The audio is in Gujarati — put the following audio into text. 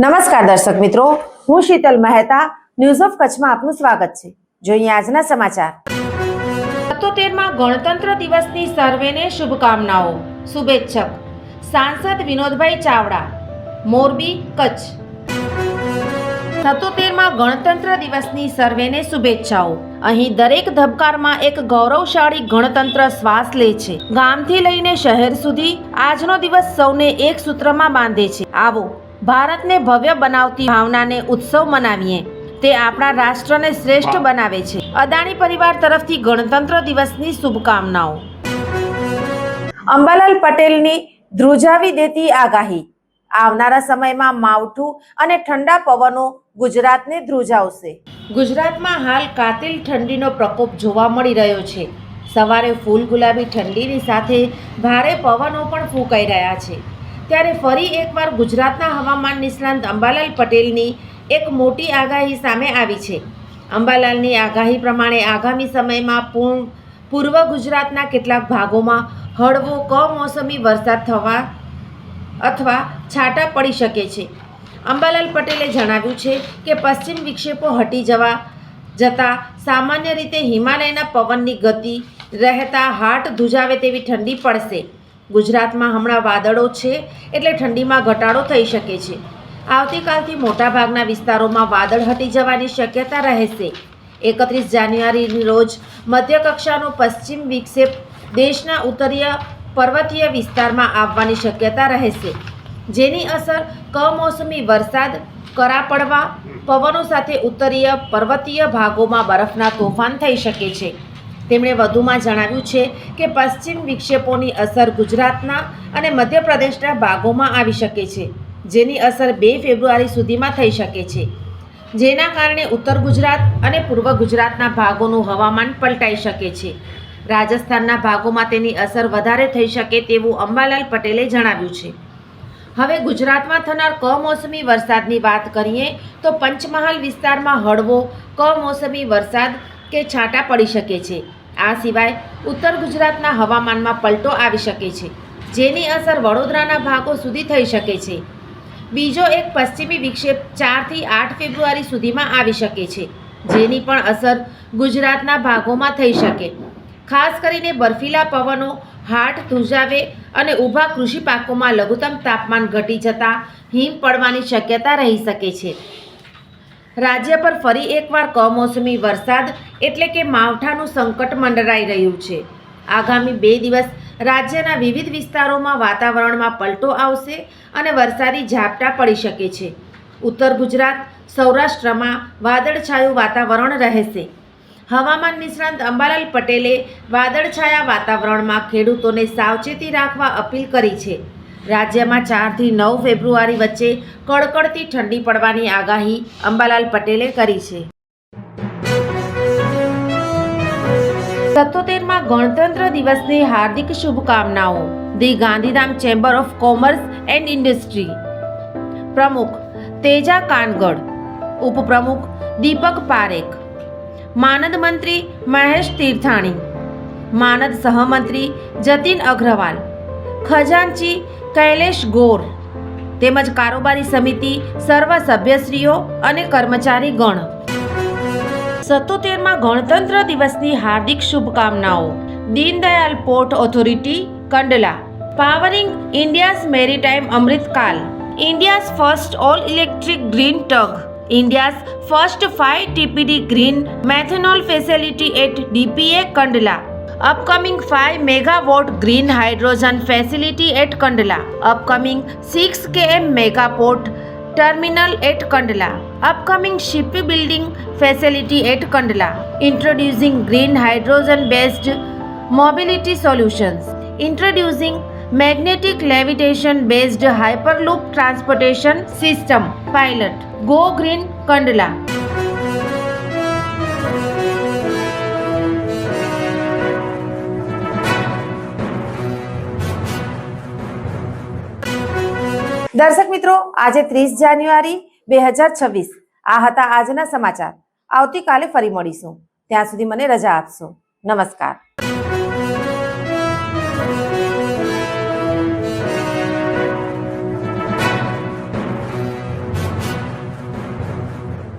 નમસ્કાર દર્શક મિત્રો, હું શીતલ મહેતા ન્યૂઝ ઓફ કચ્છમાં આપનું સ્વાગત છે। જોઈએ આજના સમાચાર। 77માં ગણતંત્ર દિવસની સર્વેને શુભકામનાઓ। શુભેચ્છક સાંસદ વિનોદભાઈ ચાવડા, મોરબી, કચ્છ। 77માં ગણતંત્ર દિવસની સર્વેને શુભેચ્છાઓ। અહીં દરેક ધબકારમાં એક ગૌરવશાળી ગણતંત્ર શ્વાસ લે છે। ગામથી લઈને શહેર સુધી આજનો દિવસ સૌને એક સૂત્રમાં બાંધે છે। આવો ભારતને ભવ્ય બનાવતી ભાવનાને ઉત્સવ મનાવીએ। તે આપણા રાષ્ટ્રને શ્રેષ્ઠ બનાવે છે। અદાણી પરિવાર તરફથી ગણતંત્ર દિવસની શુભકામનાઓ। અંબાલાલ પટેલની ધ્રુજાવી દેતી આગાહી। આવનારા સમયમાં માવઠું અને ઠંડા પવનો ગુજરાતને ધ્રુજાવશે। ગુજરાતમાં હાલ કાતિલ ઠંડીનો પ્રકોપ જોવા મળી રહ્યો છે। સવારે ફૂલ ગુલાબી ઠંડીની સાથે ભારે પવનો પણ ફૂંકાઈ રહ્યા છે। ત્યારે ફરી એકવાર ગુજરાતના હવામાન નિષ્ણાંત અંબાલાલ પટેલની એક મોટી આગાહી સામે આવી છે। અંબાલાલની આગાહી પ્રમાણે આગામી સમયમાં પૂર્વ ગુજરાતના કેટલાક ભાગોમાં હળવો કમોસમી વરસાદ થવા અથવા છાંટા પડી શકે છે। અંબાલાલ પટેલે જણાવ્યું છે કે પશ્ચિમ વિક્ષેપો હટી જતાં સામાન્ય રીતે હિમાલયના પવનની ગતિ રહેતા હાટ ધ્રુજાવે તેવી ઠંડી પડશે। ગુજરાતમાં હમણાં વાદળો છે એટલે ઠંડીમાં ઘટાડો થઈ શકે છે। આવતીકાલથી મોટાભાગના વિસ્તારોમાં વાદળ હટી જવાની શક્યતા રહેશે। 31 જાન્યુઆરીની રોજ મધ્ય કક્ષાનો પશ્ચિમ વિક્ષેપ દેશના ઉત્તરીય પર્વતીય વિસ્તારમાં આવવાની શક્યતા રહેશે, જેની અસર કમોસમી વરસાદ, કરા પડવા, પવનો સાથે ઉત્તરીય પર્વતીય ભાગોમાં બરફના તોફાન થઈ શકે છે। તેમણે વધુમાં જણાવ્યું છે કે પશ્ચિમ વિક્ષેપોની અસર ગુજરાતના અને મધ્યપ્રદેશના ભાગોમાં આવી શકે છે, જેની અસર 2 ફેબ્રુઆરી સુધીમાં થઈ શકે છે, જેના કારણે ઉત્તર ગુજરાત અને પૂર્વ ગુજરાતના ભાગોનું હવામાન પલટાઈ શકે છે। રાજસ્થાનના ભાગોમાં તેની અસર વધારે થઈ શકે તેવું અંબાલાલ પટેલે જણાવ્યું છે। હવે ગુજરાતમાં થનાર કમોસમી વરસાદની વાત કરીએ તો પંચમહાલ વિસ્તારમાં હળવો કમોસમી વરસાદ કે છાંટા પડી શકે છે। આ સિવાય ઉત્તર ગુજરાતના હવામાનમાં પલટો આવી શકે છે, જેની અસર વડોદરાના ભાગો સુધી થઈ શકે છે। બીજો એક પશ્ચિમી વિક્ષેપ 4 થી 8 ફેબ્રુઆરી સુધીમાં આવી શકે છે, જેની પણ અસર ગુજરાતના ભાગોમાં થઈ શકે। ખાસ કરીને બર્ફીલા પવનો હાટ ધ્રુજાવે અને ઊભા કૃષિ પાકોમાં લઘુત્તમ તાપમાન ઘટી જતાં હિમ પડવાની શક્યતા રહી શકે છે। રાજ્ય પર ફરી એકવાર કમોસમી વરસાદ એટલે કે માવઠાનું સંકટ મંડરાઈ રહ્યું છે। આગામી 2 દિવસ રાજ્યના વિવિધ વિસ્તારોમાં વાતાવરણમાં પલટો આવશે અને વરસાદી ઝાપટા પડી શકે છે। ઉત્તર ગુજરાત, સૌરાષ્ટ્રમાં વાદળછાયું વાતાવરણ રહેશે। હવામાન નિષ્ણાંત અંબાલાલ પટેલે વાદળછાયા વાતાવરણમાં ખેડૂતોને સાવચેતી રાખવા અપીલ કરી છે। રાજ્યમાં 4 થી 9 ફેબ્રુઆરી વચ્ચે કડકડતી ઠંડી પડવાની આગાહી અંબાલાલ પટેલે કરી છે। 77માં ગણતંત્ર દિવસની હાર્દિક શુભકામનાઓ। The Gandhidham chamber of commerce and industry પ્રમુખ તેજા કાનગડ, ઉપપ્રમુખ દીપક પારેખ, માનદ મંત્રી મહેશ તીર્થાણી, માનદ સહમંત્રી જતીન અગ્રવાલ, ખજાનચી કૈલેશ ગોર તેમજ કારોબારી સમિતિ સર્વ સભ્યશ્રીઓ અને કર્મચારી ગણ। 77માં ગણતંત્ર દિવસની હાર્દિક શુભકામનાઓ। Deendayal port authority, Kandla, powering India's maritime Amritkaal, India's first all electric green tug, India's first 5 TPD green methanol facility at DPA, Kandla, upcoming 5 megawatt green hydrogen facility at Kandla, upcoming 6 km mega port terminal at Kandla, upcoming shipbuilding facility at Kandla, introducing green hydrogen based mobility solutions, introducing magnetic levitation based hyperloop transportation system pilot, go green Kandla। દર્શક મિત્રો, આજે 30 જાન્યુઆરી 2026 આ હતા આજના સમાચાર। આવતીકાલે ફરી મળીશું, ત્યાં સુધી મને રજા આપશો। નમસ્કાર।